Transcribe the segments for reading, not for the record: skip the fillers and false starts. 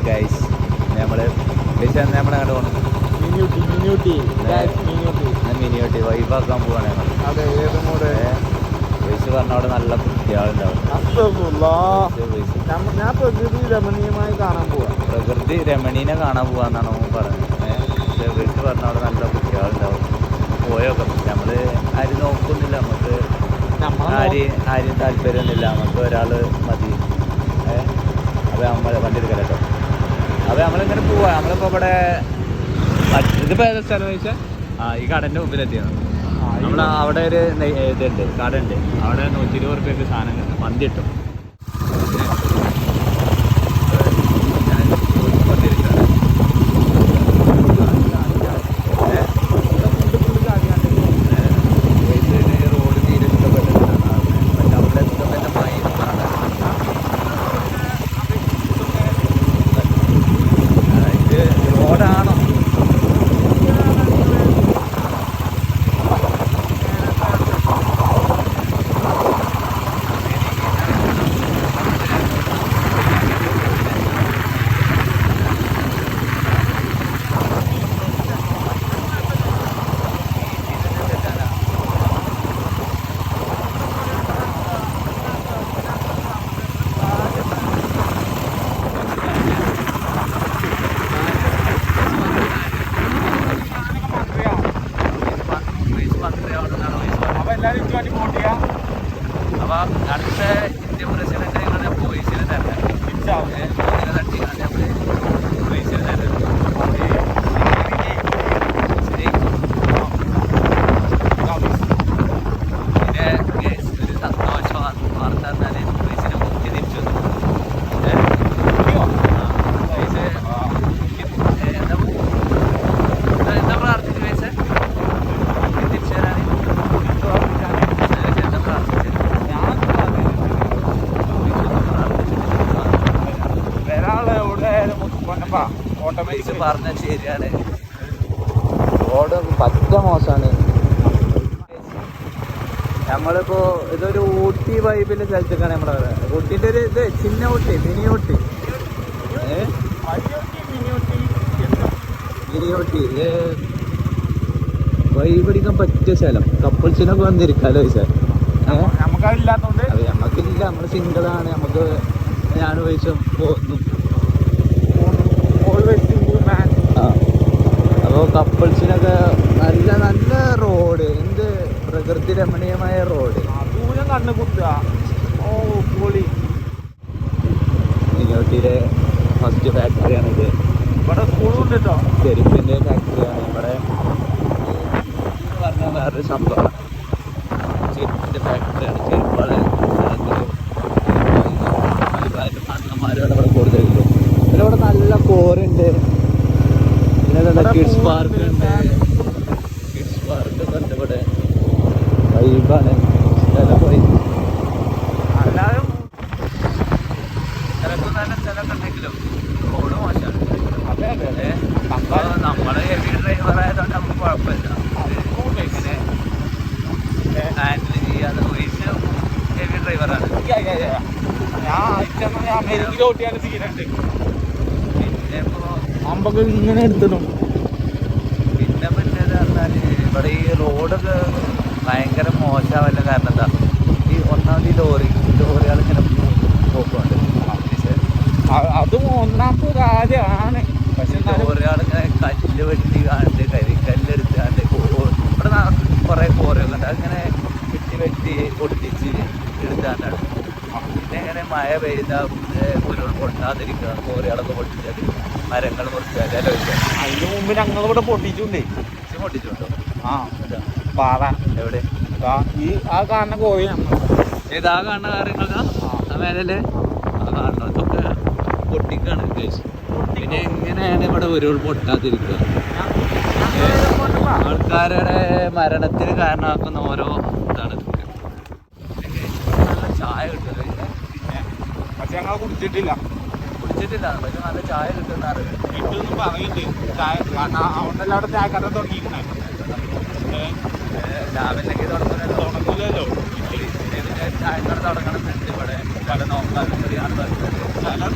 Guys നമ്മള് നമ്മളെ കണ്ടു പോകണം മിനിയൂട്ടി വൈബാക്കാൻ പോവാണ് പൈസ പറഞ്ഞ അവിടെ നല്ല കുട്ടികളുണ്ടാവും. ഞാൻ പ്രകൃതി രമണീയമായി കാണാൻ പോവാ. പ്രകൃതി രമണീനെ കാണാൻ പോവാന്നാണ് പറഞ്ഞത്. പൈസ പറഞ്ഞ അവിടെ നല്ല കുട്ടികളുണ്ടാവും. പോയൊക്കെ നമ്മള് ആരും നോക്കുന്നില്ല, നമുക്ക് ആരും താല്പര്യമൊന്നുമില്ല, നമുക്ക് ഒരാള് മതി. അപ്പൊ നമ്മള് വണ്ടി എടുക്കാം കേട്ടോ. അപ്പൊ നമ്മളിങ്ങനെ പോവാ. നമ്മളിപ്പോ ഇവിടെ ഇതിപ്പോ ഏതാ സ്ഥലം ചോദിച്ചാൽ ഈ കടന്റെ മുമ്പിലെത്തിയാണ്. നമ്മള് അവിടെ ഒരു ഇതുണ്ട്, കട ഉണ്ട്. അവിടെ 120 രൂപയ്ക്ക് സാധനം മന്തി കിട്ടും. അപ്പൊ അടുത്ത ഇന്ത്യ പ്രസിഡന്റ് ഞങ്ങളുടെ വോയിസിന് തന്നെ തട്ടിയാണ് വോയിസിന് തന്നെ. പിന്നെ ഒരു സന്തോഷ വാർത്ത എന്നാല് വോയിസിനെ മുക്കി തിരിച്ചു വന്നു. എന്താ പ്രാർത്ഥിച്ചു വയസ്സ് തിരിച്ചു തരാൻ? പറഞ്ഞ ശരിയാണ്. റോഡ് പറ്റ മോശമാണ്. നമ്മളിപ്പോ ഇതൊരു ഊട്ടി വൈബിന്റെ സ്ഥലത്തേക്കാണ് നമ്മളെ. ഊട്ടിന്റെ ഒരു ഇത് ചിന്ന ഊട്ടി, മിനി ഊട്ടി, വൈബടിക്കാൻ പറ്റിയ സ്ഥലം. കപ്പിൾസിനൊക്കെ വന്നിരിക്കാലോ സാർ. നമുക്കതില്ലാത്തോണ്ട് അതെ, നമ്മക്കില്ല, നമ്മള് സിംഗിളാണ്. നമുക്ക് ഞാൻ വയസ്സും പോകുന്നു. അപ്പോൾ കപ്പിൾസിനൊക്കെ നല്ല നല്ല റോഡ്, എന്ത് പ്രകൃതി രമണീയമായ റോഡ്. ദൂരം കണ്ണ് കുത്തുക. ഓ പൊളി. മിനിയൂട്ടിയിലെ ഫസ്റ്റ് ഫാക്ടറിയാണിത്. ഇവിടെ സ്കൂളുണ്ട് കേട്ടോ. ചെരുപ്പിൻ്റെ ഫാക്ടറിയാണ് ഇവിടെ. പറഞ്ഞാൽ വേറൊരു സംഭവമാണ്. ചെരുപ്പിൻ്റെ ഫാക്ടറിയാണ്. ചെരുപ്പാണ് അണ്ണന്മാരോട് ഇവിടെ കൂടുതലുള്ളൂ. പിന്നെ ഇവിടെ നല്ല കോറുണ്ട്. പിന്നെ കിഡ്സ് പാർക്ക് ഉണ്ട്. കിഡ്സ് പാർക്ക് ഒക്കെ ഉണ്ട് ഇവിടെ. വൈബാണ്. സ്ഥലം പോയി അല്ലാതെ ചിലപ്പോൾ നല്ല സ്ഥലമൊക്കെ ഉണ്ടെങ്കിലും റോഡ് മോശമാണ്. അതെ അതെ അതെ. അപ്പോൾ നമ്മൾ ഹെവി ഡ്രൈവർ ആയതുകൊണ്ട് നമുക്ക് കുഴപ്പമില്ല. ഇങ്ങനെ ഹാൻഡിൽ ചെയ്യാതെ വോയിസ് ഹെവി ഡ്രൈവറാണ്. ഞാൻ അമേരിക്കയിൽ ഓട്ടിയാണ് സീനുണ്ട്. പിന്നെ ഇപ്പോൾ അമ്പൊക്കെ ഇങ്ങനെ എടുത്തിടും. പിന്നെ പറഞ്ഞാൽ ഇവിടെ ഈ റോഡൊക്കെ ഭയങ്കര മോശമാവല്ല. കാരണം എന്താ, ഈ ഒന്നാമത് ഈ ലോറികൾ ഇങ്ങനെ പോക്കുന്നുണ്ട്. അത് ഒന്നാമത്തെ കാര്യമാണ്. പക്ഷെ ലോറികൾ ഇങ്ങനെ കല്ല് വെട്ടി കാണ്ട് കരിക്കല്ലെടുത്താണ്ട് ഇവിടെ കുറേ കോറിയൊക്കെ ഉണ്ട്. അങ്ങനെ വെട്ടി പൊട്ടിച്ച് എടുത്താണ്ടാണ്. പിന്നെ ഇങ്ങനെ മഴ പെയ്താൽ ഉരുൾ പൊട്ടാതിരിക്കുക, കോറികളൊക്കെ പൊട്ടിച്ചാൽ, മരങ്ങൾ മുറിച്ചാൽ. അതിന് മുമ്പ് ഞങ്ങളിവിടെ പൊട്ടിച്ചുണ്ടേ. പൊട്ടിച്ചുണ്ടോ? ആ പാറ എവിടെ? ഈ ആ കാണുന്ന കോഴി ഏതാ കാണുന്ന കാര്യങ്ങളാ ആ മേലല്ലേ ആ കാണുന്നതൊക്കെ പൊട്ടിക്കാണ് ഉദ്ദേശിച്ചത്. പിന്നെ എങ്ങനെയാണ് ഇവിടെ ഉരുൾ പൊട്ടാതിരിക്കുക? ആൾക്കാരുടെ മരണത്തിന് കാരണമാക്കുന്ന ഓരോ ഇതാണ് ഇതൊക്കെ. നല്ല ചായ കിട്ടുമല്ലോ. പിന്നെ പക്ഷെ ഞങ്ങൾ കുടിച്ചിട്ടില്ല. പക്ഷെ നല്ല ചായ കിട്ടുന്ന കിട്ടുമെന്ന് പറയുന്നുണ്ട്. ചായ കാരണം അവിടെ അവിടെ ചായക്കട തുടങ്ങിയിരുന്നേ. രാവിലെ തുടങ്ങില്ലല്ലോ. ചായക്കട തുടങ്ങണമെന്നുണ്ട് ഇവിടെ കട നോക്കാനും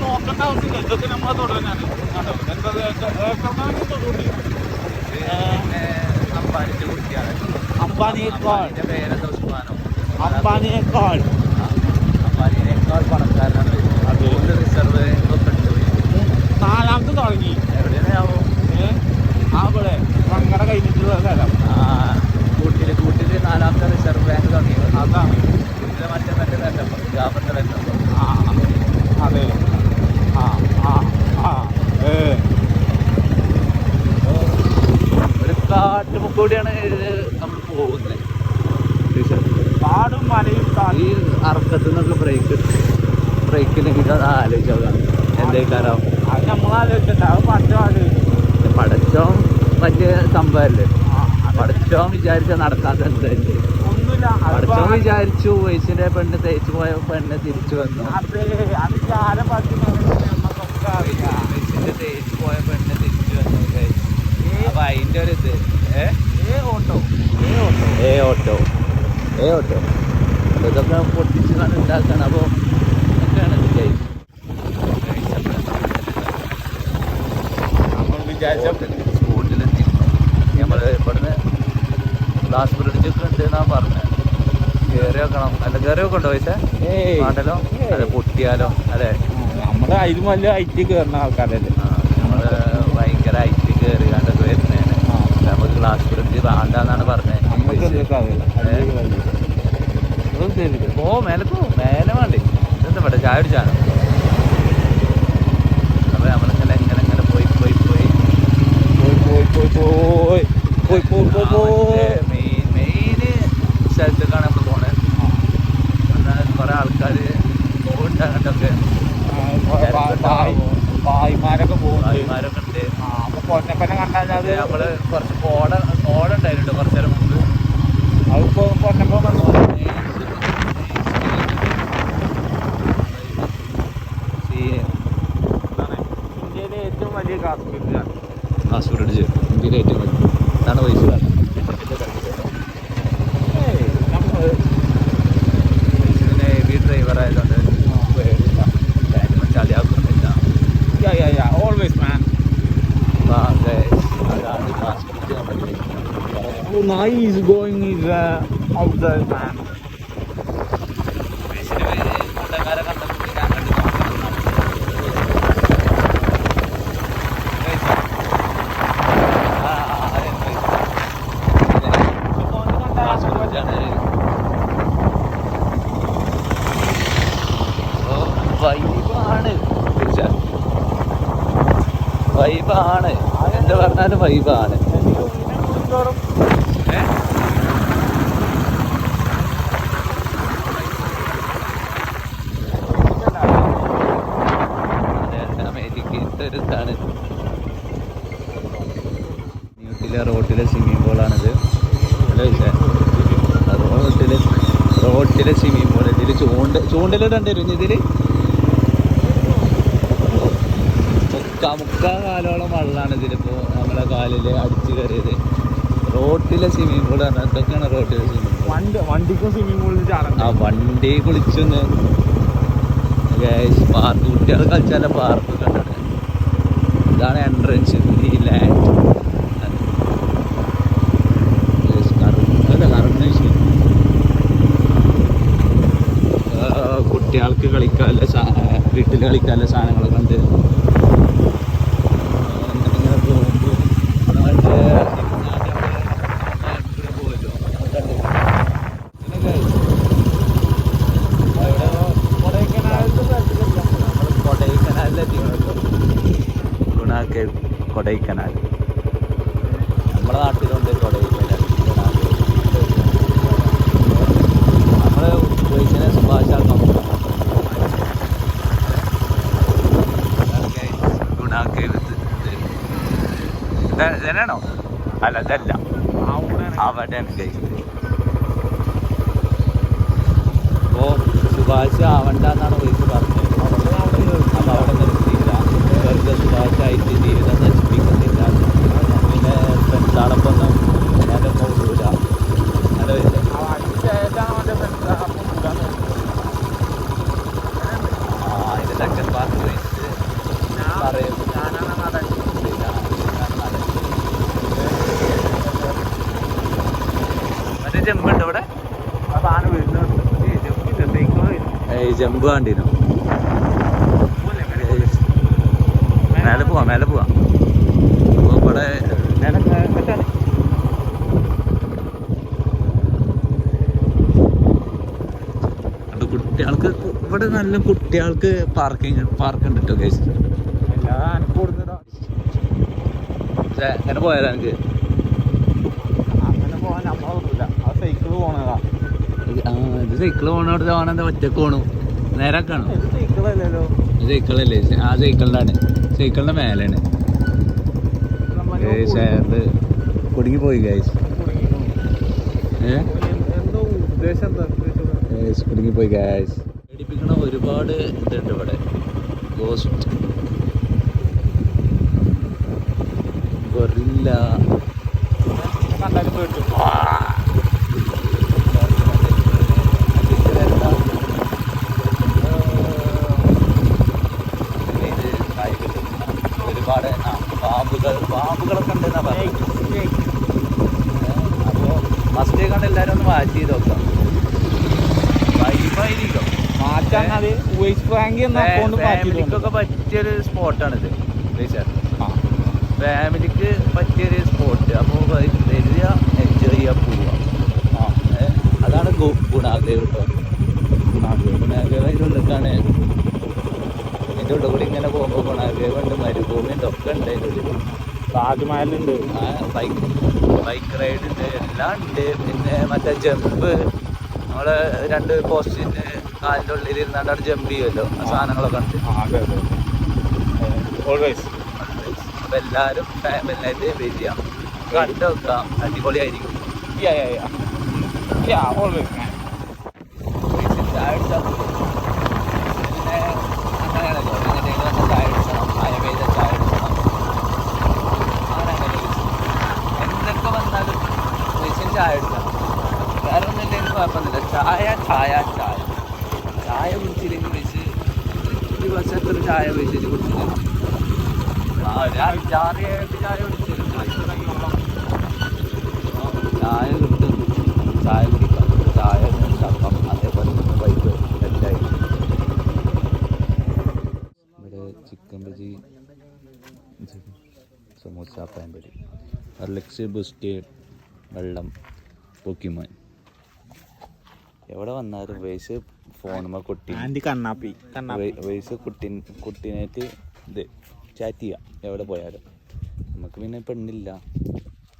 നോക്കേണ്ട ആവശ്യമില്ല, ഇതൊക്കെ നമ്മളെ തുടങ്ങാൻ അമ്പാനിന്റെ കുട്ടിയാണ്. അംബാനിയേക്കാൾ പേരെന്താ ഉസ്മാനോ? അംബാനിയേക്കാൾ അമ്പാനിയേക്കാൾ പണക്കാരനാണ്. അതെ. റിസർവ് ഒക്കെ ഉണ്ട്. നാലാമത് തുടങ്ങി എവിടെയാവും? അവിടെ മങ്കട കഴിഞ്ഞിട്ടുള്ള സ്ഥലം. കൂട്ടില് 4ാമത്തെ റിസർവ് ബാങ്ക് തുടങ്ങിയത് അതാണ്. ഇതിലെ മറ്റേ വെല്ലം ജാഫറിന്റെ വെല്ലം. അതെ. ഒരു കാട്ടുമുക്കൂടിയാണ് നമ്മൾ പോകുന്നത്. കാടും മലയും ഈ അറക്കത്തു നിന്നൊക്കെ ബ്രേക്കിനെങ്കിൽ അത് ആലോചിച്ചോക്കാം എന്തേക്കാരാവും. അത് നമ്മളാലോചിച്ചിട്ടുണ്ട്, അത് പറ്റോ ആലോചിച്ചു. പടച്ചോൻ വലിയ സംഭവമല്ലേ. പടച്ചോൻ വിചാരിച്ച നടക്കാത്ത എന്തായാലും ഒന്നുമില്ല. പടച്ചോൻ വിചാരിച്ചു വയസ്സിന്റെ പെണ്ണ് തേച്ചു പോയ പെണ്ണ് തിരിച്ചു വന്നു. അതെ, അത് കാലം നമുക്കൊക്കെ അറിയാം. വയസ്സിന്റെ തേച്ചു പോയ പെണ്ണ് തിരിച്ചു വന്നു. അപ്പൊ അതിന്റെ ഒരു ഇത് ഓട്ടോ ഇതൊക്കെ പൊട്ടിച്ച് ഉണ്ടാക്കാണ്. അപ്പോൾ ഒക്കെയാണ് ഇത് നമ്മൾ വിചാരിച്ച സ്പോട്ടിലെത്തി. നമ്മൾ ഇവിടുന്ന് ഗ്ലാസ് ബ്രിഡ്ജൊക്കെ ഉണ്ട് എന്നാണ് പറഞ്ഞത്. കയറി വെക്കണം. അല്ല കയറി വെക്കണ്ടോ പൈസ വേണ്ടല്ലോ? അല്ല പൊട്ടിയാലോ? അല്ലേ, നമ്മുടെ അതിലും വലിയ ഐറ്റി കയറുന്ന ആൾക്കാരല്ലേ. നമ്മൾ ഭയങ്കര ഐറ്റി കയറി കണ്ടൊക്കെ വരുന്നതാണ്. നമുക്ക് ഗ്ലാസ് ബ്രിഡ്ജ് വേണ്ടെന്നാണ് പറഞ്ഞത്. മേലെ വേണ്ടേ? ഇതെന്താ വേണ്ട, ചായ അടിച്ചാണ്. അപ്പൊ നമ്മളിങ്ങനെ എങ്ങനെ പോയി മെയിന് സ്ഥലത്തേക്കാണ് നമ്മൾ പോണത്. എന്നാൽ കുറെ ആൾക്കാർ പോകുന്നുണ്ട് അങ്ങോട്ടൊക്കെ. ഭായിമാരൊക്കെ പോകും. ഭായിമാരൊക്കെ ഉണ്ട്. പൊന്നപ്പനെ കണ്ടാൽ അത് നമ്മള് കുറച്ച് ഓടുണ്ടായിരുന്നു കുറച്ചു നേരം മുമ്പ്. അതിപ്പോ പൊന്നപ്പൻ വന്നു. ഇന്ത്യയിലെ ഏറ്റവും വലിയ ഗ്ലാസ് ബ്രിഡ്ജാണ്. ഗ്ലാസ് ബ്രിഡ്ജ് ഇന്ത്യയിലെ ഏറ്റവും വലിയ ഇതാണ് പൈസ. ഹെവി ഡ്രൈവർ ആയതുകൊണ്ട് ചളിയാക്കുന്നില്ല. ഓൾവേസ് മാൻ. അതാണ് ഗ്ലാസ് ബ്രിഡ്ജ് നമ്മൾ Nice going is out there, man. കൂട്ടക്കാരെ കണ്ടപ്പോൾ ഞാൻ കണ്ടു. വൈബാണ് എന്താ പറഞ്ഞാലും വൈബാണ്. അമേരിക്കത്തെ ഒരു ഇതാണ്. ന്യൂട്ടിലെ റോട്ടിലെ സ്വിമ്മിംഗ് പൂളാണിത്. റോട്ടിലെ സ്വിമ്മിംഗ് പൂൾ. ഇതിൽ ചൂണ്ടലിടേണ്ടി വരും. ഇതില് മുക്കാ കാലോളം വെള്ളമാണ് ഇതിലിപ്പോ നമ്മളെ കാലില് അടിച്ചു കയറിയത്. റോട്ടിലെ സ്വിമ്മിംഗ് പൂൾ പറഞ്ഞാൽ എന്തൊക്കെയാണ് റോട്ടിലെ സ്വിമ്മിംഗ് പൂൾ? വണ്ടിക്കും സ്വിമ്മിംഗ് പൂളിൽ ചാടാം. ആ വണ്ടി കുളിച്ചൊന്ന് പാർക്ക് കുട്ടികൾ കളിച്ചാല പാർക്ക് കണ്ടാണ്. ഇതാണ് എൻട്രൻസ്. ഈ ലാൻഡ് കുട്ടികൾക്ക് കളിക്കാനുള്ള വീട്ടിൽ കളിക്കാനുള്ള സാധനങ്ങളൊക്കെ ഉണ്ട്. ഇങ്ങനെ പോകുമ്പോൾ കൊടൈക്കനാൽ നമ്മളെ നാട്ടിലുണ്ട്. കൊടൈക്കനാൽ നമ്മള് ഉപയോഗിക്കുന്ന സുഭാഷാക്കാം. ഇതന്നെയാണോ? അല്ല ഇതല്ല, അവിടെയാണ് കഴിച്ചത്. അപ്പോൾ സുഭാഷ് ആവണ്ടെന്നാണ് വയസ്സ് പറഞ്ഞത്. അപ്പോൾ അവിടെ നിർത്തിയില്ല. വെറുതെ സുഭാഷായിട്ട് ജീവിതം നശിപ്പിക്കുന്നില്ല. പിന്നെ ഫ്രണ്ട്സാളൊപ്പം നേരെ പോകില്ല. ജമ്പ് കണ്ടിനു. മേലെ പോവാം അപ്പോൾ ഇവിടെ കുട്ടികൾക്ക് ഇവിടെ നല്ല കുട്ടികൾക്ക് പാർക്ക് ഉണ്ട് കേട്ടോ ഗൈസ്. എങ്ങനെ പോയാലോ എനിക്ക് അങ്ങനെ പോകാൻ നമ്മളൊന്നുമില്ല. ആ സൈക്കിള് പോണതാ. ഇത് സൈക്കിള് പോണോടത്ത് പോകണം. എന്താ ഒറ്റക്ക് പോണു നേരാക്കാണോ? ഇത് സൈക്കിളല്ലല്ലോ. സൈക്കിളല്ലേ? ആ സൈക്കിളിലാണ്, സൈക്കിളിന്റെ മേലാണ്. കുടുങ്ങി പോയി ഗൈസ്. എന്തോ ഉദ്ദേശം കുടുങ്ങി പോയി ഗൈസ്. പേടിപ്പിക്കണ ഒരുപാട് ഇതുണ്ട് ഇവിടെ. ഗോസ്റ്റ്, ഗൊറില്ല കണ്ടാലും പേടിച്ചു. ഒരുപാട് പാമ്പുകളൊക്കെ ഉണ്ടെന്നാ പറയുന്നത്. അപ്പോൾ ഫസ്റ്റ് കണ്ട് എല്ലാവരും ഒന്ന് വാച്ച് ചെയ്ത് നോക്കാം. വൈബായിരിക്കും. ഫാമിലിക്കൊക്കെ പറ്റിയൊരു സ്പോട്ടാണിത്. ഫാമിലിക്ക് പറ്റിയൊരു സ്പോട്ട്. അപ്പോൾ വരിക, എൻജോയ് ചെയ്യാൻ പോവുക. അതാണ് ഗുണാകേവ് കേട്ടോ. ഗുണാകേവ് അതിൻ്റെ ഉള്ളിലേക്കാണ്. ഇതിൻ്റെ ഉള്ളിൽ കൂടി ഇങ്ങനെ പോകുമ്പോൾ ഗുണാകേവ് ഉണ്ട്, മരുഭൂമി ഇതൊക്കെ ഉണ്ട് അതിൻ്റെ ഉള്ളിൽ. താജ്മഹലുണ്ട്, ബൈക്ക് റൈഡ് ഉണ്ട്, എല്ലാം ഉണ്ട്. പിന്നെ മറ്റേ ജമ്പ്, നമ്മള് 2 പോസ്റ്റിന് കാലിൻ്റെ ഉള്ളിൽ ഇരുന്നാണ്ട് അവിടെ ജമ്പ് ചെയ്യുമല്ലോ, ആ സാധനങ്ങളൊക്കെ ഉണ്ട്. അപ്പം എല്ലാവരും ഫാമിലിയായിട്ട് വരിക, കണ്ടു വെക്കാം. അടിപൊളിയായിരിക്കും. ചായ അടിച്ചാൽ പിന്നെ അങ്ങനെയാണല്ലോ. ചായ അടിച്ചണം, മഴ പെയ്ത ചായ അടിച്ചണം. എന്തൊക്കെ വന്നാലും ചായ അടിക്കണം. വേറെ ഒന്നുമില്ലെങ്കിൽ കുഴപ്പമൊന്നുമില്ല. ചായ കുടിച്ചില്ലെങ്കിൽ വെച്ച് ഒരു വർഷത്തൊരു ചായ വെച്ചിട്ട് കുടിച്ചില്ല. ചായ കുടിച്ചില്ല. ചായ കിട്ടും, ചായ കുടിക്കാം. ചായ ഉണ്ടാക്കാം. അതേപോലെ ബൈക്ക് എല്ലായി. ഇവിടെ ചിക്കൻ ബജി, സമോസ, പാമ്പരി, ഹർലിക്സ്, ബൂസ്റ്റ്, വെള്ളം, പോക്കിമോൻ. എവിടെ വന്നാലും വയസ്സ് ഫോണുമ്മ കുട്ടി വയസ്സ് കുട്ടീനായിട്ട് ഇത് ചാറ്റ് ചെയ്യാം എവിടെ പോയാലും. നമുക്ക് പിന്നെ പെണ്ണില്ല,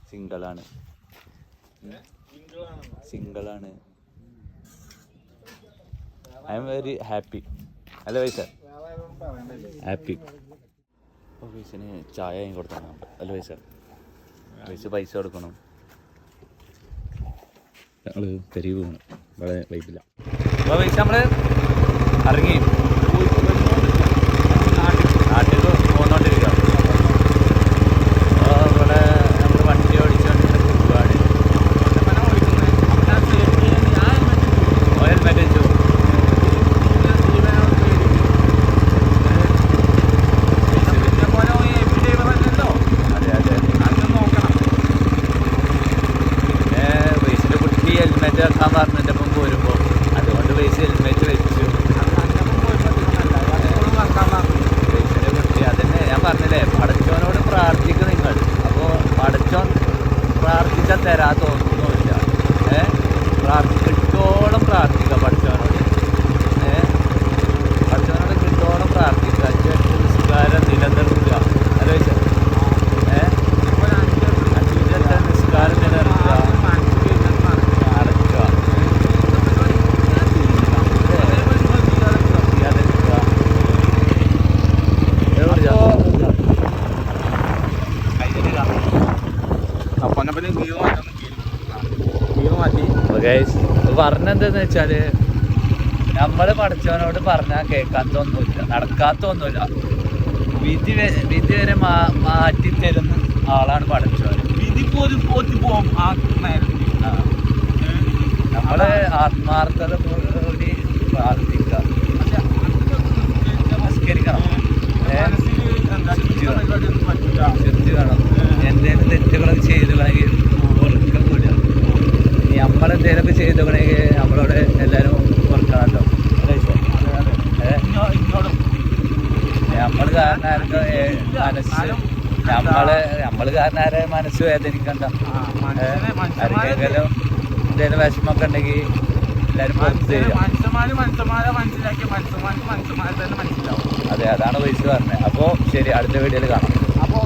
സിംഗിളാണ്. I am very happy. അല്ല വയസ്സ ഹാപ്പി. അപ്പോൾ വയസ്സിന് ചായ വാങ്ങി കൊടുത്താൽ അല്ല വയസ്സ് പൈസ കൊടുക്കണം. ഞങ്ങൾ തെരുവ് പോകണം, വളരെ വൈബില്ല. അപ്പോൾ പൈസ നമ്മൾ ഇറങ്ങി നാട്ടിൽ പോന്നോണ്ടിരിക്കുക. അപ്പോൾ ഇവിടെ നമ്മൾ വണ്ടി ഓടിച്ചുകൊണ്ടിരുന്ന ഒരുപാട് ഹെൽമെറ്റ് വെച്ചു. അതെ വയസ്സിൻ്റെ കുട്ടി ഹെൽമെറ്റ് വെക്കാൻ പറഞ്ഞിട്ട് ഇപ്പം പോരുമ്പോൾ അതുകൊണ്ട് വയസ്സ് ഹെൽമെറ്റ് വെച്ചു. വയസ്സിൻ്റെ കുട്ടി അതന്നെ ഞാൻ പറഞ്ഞില്ലേ, പടച്ചോനോട് പ്രാർത്ഥിക്കും നിങ്ങൾ. അപ്പോൾ പടച്ചോൻ പ്രാർത്ഥിച്ചാൽ തരാത്തൊന്നുമില്ല. കിട്ടോളം പ്രാർത്ഥിക്കുക പടച്ചോനോട്. പടച്ചോനോട് കിട്ടോളം പ്രാർത്ഥിക്കുക. 5 നിസ്കാരം നിലനിർത്തുക. ആലോചിച്ച 5 നിസ്കാരം നിലനിർത്തുക, അടക്കുക. പറഞ്ഞെന്താന്ന് വെച്ചാല് നമ്മള് പഠിച്ചവനോട് പറഞ്ഞാൽ കേൾക്കാത്തൊന്നുമില്ല, നടക്കാത്തൊന്നുമില്ല. വിധി വരെ മാറ്റി തരുന്ന ആളാണ് പഠിച്ചവൻ. നമ്മള് ആത്മാർത്ഥതയോടുകൂടി പ്രാർത്ഥിക്കുക, നമസ്കരിക്കണം, ശുദ്ധി വേണം. എന്തെങ്കിലും തെറ്റുകളൊക്കെ ചെയ്തുകണെങ്കിൽ പൊറുക്കം വിടുക. ഇനി നമ്മളെന്തെങ്കിലുമൊക്കെ ചെയ്തുകണെങ്കിൽ നമ്മളോട് എല്ലാവരും പൊറുക്കണമല്ലോ. കാരണമാർക്ക് മനസ്സ് നമ്മള് കാരണവരെ മനസ്സ് വേദനിക്കണ്ട. ആർക്കെങ്കിലും എന്തെങ്കിലും വിഷമൊക്കെ ഉണ്ടെങ്കിൽ എല്ലാരും പുറത്ത് തരും. അതെ, അതാണ് വയസ്സ് പറഞ്ഞത്. അപ്പോൾ ശരി, അടുത്ത വീഡിയോയിൽ കാണാം. അപ്പോൾ